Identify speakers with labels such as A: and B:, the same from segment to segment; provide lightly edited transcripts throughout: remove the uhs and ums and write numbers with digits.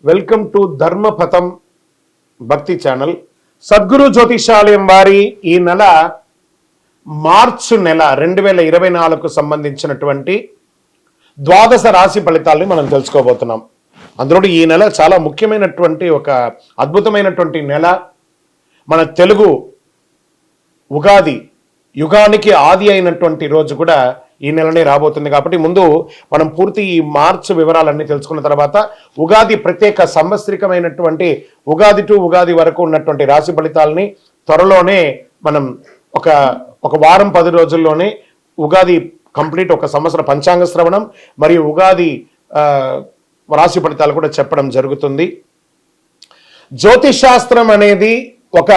A: Welcome to ధర్మపథం భక్తి channel. Sadhguru జ్యోతిషాలయం వారి ఈ నెల మార్చి నెల 2024కు సంబంధించినటువంటి ద్వాదశ రాశి ఫలితాలని మనం తెలుసుకోబోతున్నాం. అందులో ఈ నెల చాలా ముఖ్యమైనటువంటి ఒక అద్భుతమైనటువంటి నెల. మన తెలుగు ఉగాది యుగానికి ఆది అయినటువంటి రోజు కూడా ఈ నెలనే రాబోతుంది. కాబట్టి ముందు మనం పూర్తి ఈ మార్చి వివరాలన్నీ తెలుసుకున్న తర్వాత ఉగాది ప్రత్యేక సంవత్సరికమైనటువంటి ఉగాది టు ఉగాది వరకు ఉన్నటువంటి రాశి ఫలితాలని త్వరలోనే మనం ఒక వారం 10 రోజుల్లోనే ఉగాది కంప్లీట్ ఒక సంవత్సర పంచాంగ శ్రవణం మరియు ఉగాది రాశి ఫలితాలు కూడా చెప్పడం జరుగుతుంది. జ్యోతిష్ శాస్త్రం అనేది ఒక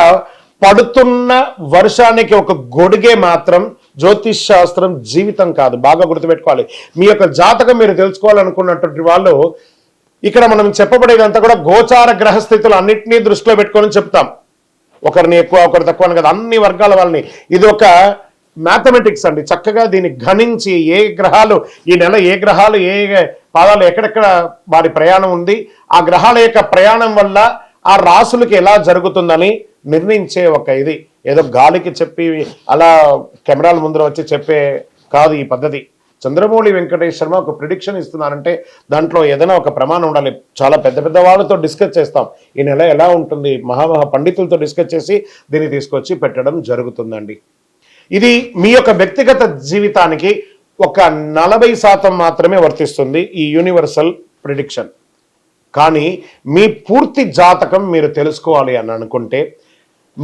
A: పడుతున్న వర్షానికి ఒక గొడుగే మాత్రం. జ్యోతిష్ శాస్త్రం జీవితం కాదు, బాగా గుర్తుపెట్టుకోవాలి. మీ యొక్క జాతకం మీరు తెలుసుకోవాలనుకున్నటువంటి వాళ్ళు ఇక్కడ మనం చెప్పబడేదంతా కూడా గోచార గ్రహస్థితులు అన్నింటినీ దృష్టిలో పెట్టుకొని చెప్తాం. ఒకరిని ఎక్కువ ఒకరు తక్కువ అని కదా, అన్ని వర్గాల వాళ్ళని. ఇది ఒక మ్యాథమెటిక్స్ అండి. చక్కగా దీన్ని గణించి ఏ గ్రహాలు ఈ నెల ఏ గ్రహాలు ఏ పాదాలు ఎక్కడెక్కడ వారి ప్రయాణం ఉంది, ఆ గ్రహాల యొక్క ప్రయాణం వల్ల ఆ రాసులకి ఎలా జరుగుతుందని నిర్ణయించే ఒక ఇది. ఏదో గాలికి చెప్పి అలా కెమెరాల ముందర వచ్చి చెప్పే కాదు ఈ పద్ధతి. చంద్రమౌళి వెంకటేష్ శర్మ ఒక ప్రిడిక్షన్ ఇస్తున్నారంటే దాంట్లో ఏదైనా ఒక ప్రమాణం ఉండాలి. చాలా పెద్ద పెద్ద వాళ్ళతో డిస్కస్ చేస్తాం. ఈ నెల ఎలా ఉంటుంది, మహామహా పండితులతో డిస్కస్ చేసి దీన్ని తీసుకొచ్చి పెట్టడం జరుగుతుందండి. ఇది మీ యొక్క వ్యక్తిగత జీవితానికి ఒక 40% మాత్రమే వర్తిస్తుంది ఈ యూనివర్సల్ ప్రిడిక్షన్. కానీ మీ పూర్తి జాతకం మీరు తెలుసుకోవాలి అని అనుకుంటే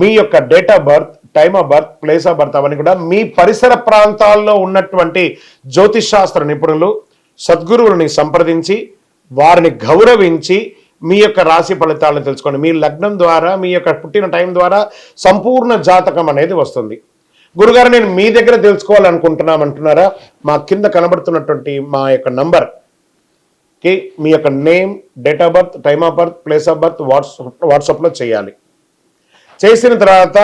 A: మీ యొక్క date of birth, time of birth, place of birth అవన్నీ కూడా మీ పరిసర ప్రాంతాల్లో ఉన్నటువంటి జ్యోతిష్ శాస్త్ర నిపుణులు సద్గురువులని సంప్రదించి వారిని గౌరవించి మీ యొక్క రాశి ఫలితాలను తెలుసుకోండి. మీ లగ్నం ద్వారా మీ యొక్క పుట్టిన టైం ద్వారా సంపూర్ణ జాతకం అనేది వస్తుంది. గురుగారు నేను మీ దగ్గర తెలుసుకోవాలనుకుంటున్నామంటున్నారా? మా కింద కనబడుతున్నటువంటి మా యొక్క నంబర్కి మీ యొక్క name, date of birth, time of birth, place of birth వాట్సాప్లో చేయాలి. చేసిన తర్వాత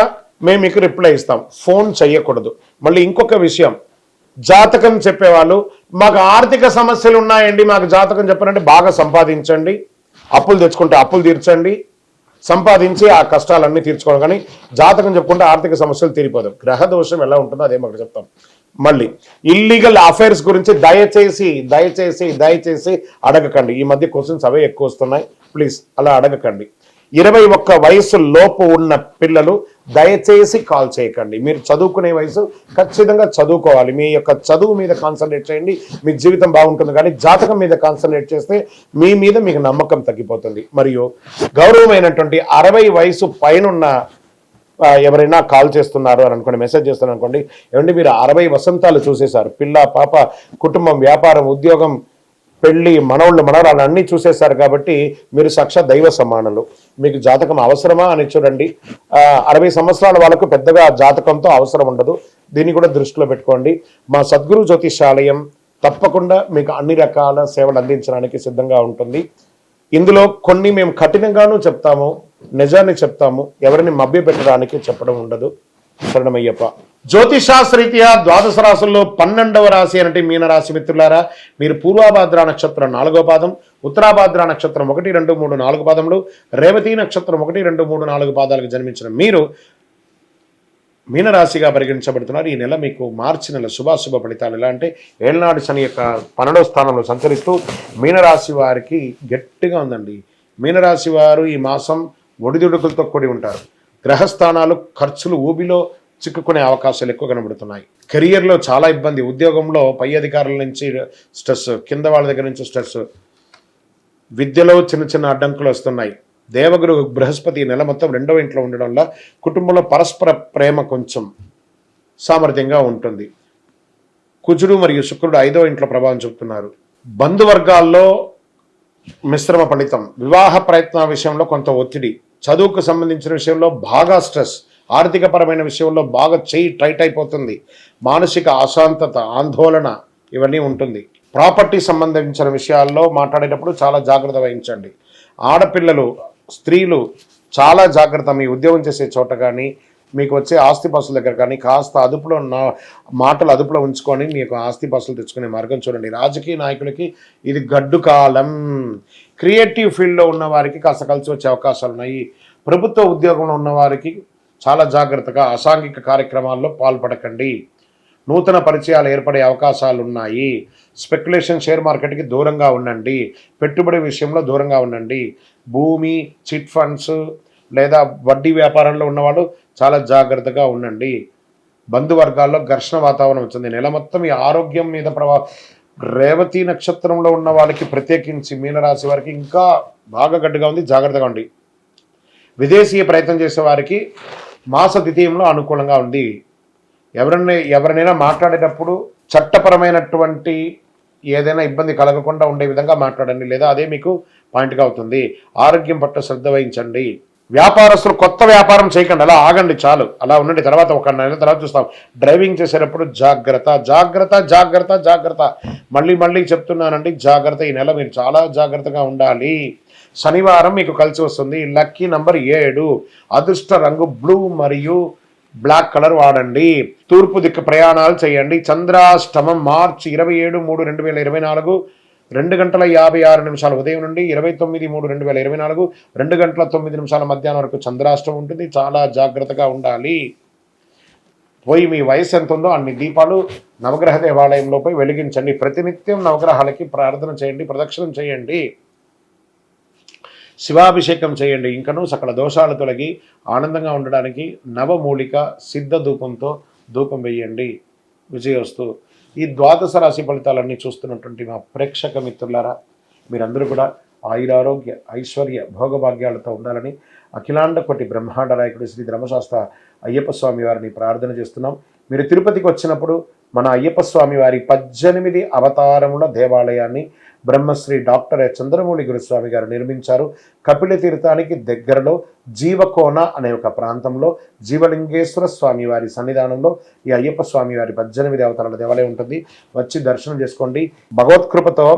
A: మేము మీకు రిప్లై ఇస్తాం. ఫోన్ చేయకూడదు. మళ్ళీ ఇంకొక విషయం, జాతకం చెప్పేవాళ్ళు మాకు ఆర్థిక సమస్యలు ఉన్నాయండి, మాకు జాతకం చెప్పారంటే బాగా సంపాదించండి, అప్పులు తెచ్చుకుంటే అప్పులు తీర్చండి, సంపాదించి ఆ కష్టాలన్నీ తీర్చుకోవడం. కానీ జాతకం చెప్పుకుంటే ఆర్థిక సమస్యలు తీరిపోదు. గ్రహ దోషం ఎలా ఉంటుందో అదే మాకు చెప్తాం. మళ్ళీ ఇల్లీగల్ అఫైర్స్ గురించి దయచేసి దయచేసి దయచేసి అడగకండి. ఈ మధ్య క్వశ్చన్స్ అవే ఎక్కువ వస్తున్నాయి. ప్లీజ్ అలా అడగకండి. 21 వయసు లోపు ఉన్న పిల్లలు దయచేసి కాల్ చేయకండి. మీరు చదువుకునే వయసు ఖచ్చితంగా చదువుకోవాలి. మీ యొక్క చదువు మీద కాన్సన్ట్రేట్ చేయండి, మీ జీవితం బాగుంటుంది. కానీ జాతకం మీద కాన్సన్ట్రేట్ చేస్తే మీ మీద మీకు నమ్మకం తగ్గిపోతుంది. మరియు గౌరవమైనటువంటి 60 వయసు పైనున్న ఎవరైనా కాల్ చేస్తున్నారు అని అనుకోండి, మెసేజ్ చేస్తున్నారు అనుకోండి, ఏమంటే మీరు 60 వసంతాలు చూసేశారు, పిల్ల పాప కుటుంబం వ్యాపారం ఉద్యోగం పెళ్లి మనోళ్ళు మనవరాలు అన్నీ చూసేశారు. కాబట్టి మీరు సాక్షాత్ దైవ సమానులు. మీకు జాతకం అవసరమా అని చూడండి. 60 సంవత్సరాల వాళ్ళకు పెద్దగా జాతకంతో అవసరం ఉండదు. దీన్ని కూడా దృష్టిలో పెట్టుకోండి. మా సద్గురు జ్యోతిషాలయం తప్పకుండా మీకు అన్ని రకాల సేవలు అందించడానికి సిద్ధంగా ఉంటుంది. ఇందులో కొన్ని మేము కఠినంగానూ చెప్తాము, నిజాన్ని చెప్తాము, ఎవరిని మభ్య పెట్టడానికి చెప్పడం ఉండదు. శరణమయ్యప్ప. జ్యోతిషాస్త్రరీత్యా ద్వాదశ రాశుల్లో 12వ రాశి అంటే మీనరాశి. మిత్రులారా, మీరు పూర్వాభాద్ర నక్షత్రం 4వ పాదం, ఉత్తరాభాద్ర నక్షత్రం 1, 2, 3, 4 పాదములు, రేవతి నక్షత్రం 1, 2, 3, 4 పాదాలకు జన్మించిన మీరు మీనరాశిగా పరిగణించబడుతున్నారు. ఈ నెల మీకు మార్చి నెల శుభాశుభ ఫలితాలు ఎలా అంటే ఏళ్ళనాడు శని యొక్క 12వ స్థానంలో సంచరిస్తూ మీనరాశి వారికి గట్టిగా ఉందండి. మీనరాశి వారు ఈ మాసం ఒడిదుడుకులతో కూడి ఉంటారు. గ్రహస్థానాలు ఖర్చులు ఊబిలో చిక్కుకునే అవకాశాలు ఎక్కువ కనబడుతున్నాయి. కెరియర్లో చాలా ఇబ్బంది, ఉద్యోగంలో పై అధికారుల నుంచి స్ట్రెస్, కింద వాళ్ళ దగ్గర నుంచి స్ట్రెస్, విద్యలో చిన్న చిన్న అడ్డంకులు వస్తున్నాయి. దేవగురు బృహస్పతి నెల మొత్తం 2వ ఇంట్లో ఉండడం వల్ల కుటుంబంలో పరస్పర ప్రేమ కొంచెం సామర్థ్యంగా ఉంటుంది. కుజుడు మరియు శుక్రుడు 5వ ఇంట్లో ప్రభావం చూపుతున్నారు. బంధువర్గాల్లో మిశ్రమ ఫలితం, వివాహ ప్రయత్న విషయంలో కొంత ఒత్తిడి, చదువుకు సంబంధించిన విషయంలో బాగా స్ట్రెస్, ఆర్థికపరమైన విషయంలో బాగా చేయి టైట్ అయిపోతుంది, మానసిక అశాంతత, ఆందోళన ఇవన్నీ ఉంటుంది. ప్రాపర్టీ సంబంధించిన విషయాల్లో మాట్లాడేటప్పుడు చాలా జాగ్రత్త వహించండి. ఆడపిల్లలు స్త్రీలు చాలా జాగ్రత్త. మీ ఉద్యోగం చేసే చోట కానీ మీకు వచ్చే ఆస్తిపాస్తుల దగ్గర కానీ కాస్త అదుపులో ఉన్న మాటలు అదుపులో ఉంచుకొని మీకు ఆస్తిపాస్తులు తెచ్చుకునే మార్గం చూడండి. రాజకీయ నాయకులకి ఇది గడ్డు కాలం. క్రియేటివ్ ఫీల్డ్లో ఉన్న వారికి కాస్త కలిసి వచ్చే అవకాశాలు ఉన్నాయి. ప్రభుత్వ ఉద్యోగంలో ఉన్న వారికి చాలా జాగ్రత్తగా అసాంఘిక కార్యక్రమాల్లో పాల్పడకండి. నూతన పరిచయాలు ఏర్పడే అవకాశాలు ఉన్నాయి. స్పెక్యులేషన్ షేర్ మార్కెట్కి దూరంగా ఉండండి. పెట్టుబడి విషయంలో దూరంగా ఉండండి. భూమి, చిట్ ఫండ్స్ లేదా వడ్డీ వ్యాపారంలో ఉన్నవాళ్ళు చాలా జాగ్రత్తగా ఉండండి. బంధువర్గాల్లో ఘర్షణ వాతావరణం వచ్చింది. నెల మొత్తం ఈ ఆరోగ్యం మీద రేవతి నక్షత్రంలో ఉన్న వాళ్ళకి ప్రత్యేకించి మీనరాశి వారికి ఇంకా బాగా గడ్డుగా ఉంది. జాగ్రత్తగా ఉండి. విదేశీయ ప్రయత్నం చేసే వారికి మాస ద్వితీయంలో అనుకూలంగా ఉంది. ఎవరినైనా మాట్లాడేటప్పుడు చట్టపరమైనటువంటి ఏదైనా ఇబ్బంది కలగకుండా ఉండే విధంగా మాట్లాడండి, లేదా అదే మీకు పాయింట్గా అవుతుంది. ఆరోగ్యం పట్ల శ్రద్ధ వహించండి. వ్యాపారస్తులు కొత్త వ్యాపారం చేయకండి, అలా ఆగండి, చాలు అలా ఉండండి. తర్వాత ఒక నెల తర్వాత చూస్తాం. డ్రైవింగ్ చేసేటప్పుడు జాగ్రత్త జాగ్రత్త జాగ్రత్త జాగ్రత్త. మళ్ళీ చెప్తున్నానండి, జాగ్రత్త. ఈ నెల మీరు చాలా జాగ్రత్తగా ఉండాలి. శనివారం మీకు కలిసి వస్తుంది. Lucky number 7. అదృష్ట రంగు బ్లూ మరియు బ్లాక్ కలర్ వాడండి. తూర్పు దిక్కు ప్రయాణాలు చేయండి. చంద్రాష్టమం మార్చి 27/3/2024 2:56 ఉదయం నుండి 29/3/2024 2:09 మధ్యాహ్నం వరకు చంద్రాష్టమం ఉంటుంది. చాలా జాగ్రత్తగా ఉండాలి. పోయి మీ వయసు ఎంత ఉందో అన్ని దీపాలు నవగ్రహ దేవాలయంలో పోయి వెలిగించండి. ప్రతినిత్యం నవగ్రహాలకి ప్రార్థన చేయండి, ప్రదక్షిణం చేయండి, శివాభిషేకం చేయండి. ఇంకనూ సకల దోషాలు తొలగి ఆనందంగా ఉండడానికి నవమూలిక సిద్ధ ధూపంతో ధూపం వేయండి. విజయోస్తు. ఈ ద్వాదశ రాశి ఫలితాలన్నీ చూస్తున్నటువంటి మా ప్రేక్షక మిత్రులారా, మీరందరూ కూడా ఆయురారోగ్య ఐశ్వర్య భోగభాగ్యాలతో ఉండాలని అఖిలాండ కోటి బ్రహ్మాండ నాయకుడు శ్రీ ధర్మశాస్త్ర అయ్యప్ప స్వామి వారిని ప్రార్థన చేస్తున్నాం. మీరు తిరుపతికి వచ్చినప్పుడు మన అయ్యప్ప స్వామి వారి 18 అవతారముల దేవాలయాన్ని బ్రహ్మశ్రీ డాక్టర్ చంద్రమౌళి గురుస్వామి గారు నిర్మించారు. కపిల తీర్థానికి దగ్గరలో జీవకోన అనే ఒక ప్రాంతంలో జీవలింగేశ్వర స్వామి వారి సన్నిధానంలో ఈ అయ్యప్ప స్వామి వారి 18 అవతారాల దేవాలయం ఉంటుంది. వచ్చి దర్శనం చేసుకోండి. భగవత్కృపతో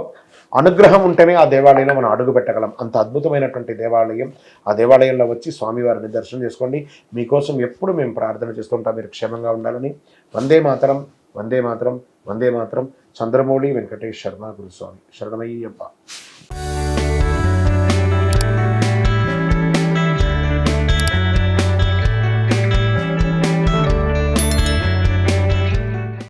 A: అనుగ్రహం ఉంటేనే ఆ దేవాలయంలో మనం అడుగు పెట్టగలం. అంత అద్భుతమైనటువంటి దేవాలయం. ఆ దేవాలయంలో వచ్చి స్వామివారిని దర్శనం చేసుకోండి. మీకోసం ఎప్పుడు మేము ప్రార్థన చేస్తుంటాం, మీరు క్షేమంగా ఉండాలని. వందే మాతరం, వందే మాతరం, వందే మాతరం. చంద్రమౌళి వెంకటేష్ శర్మ గురుస్వామి. శరణమయ్యప్ప.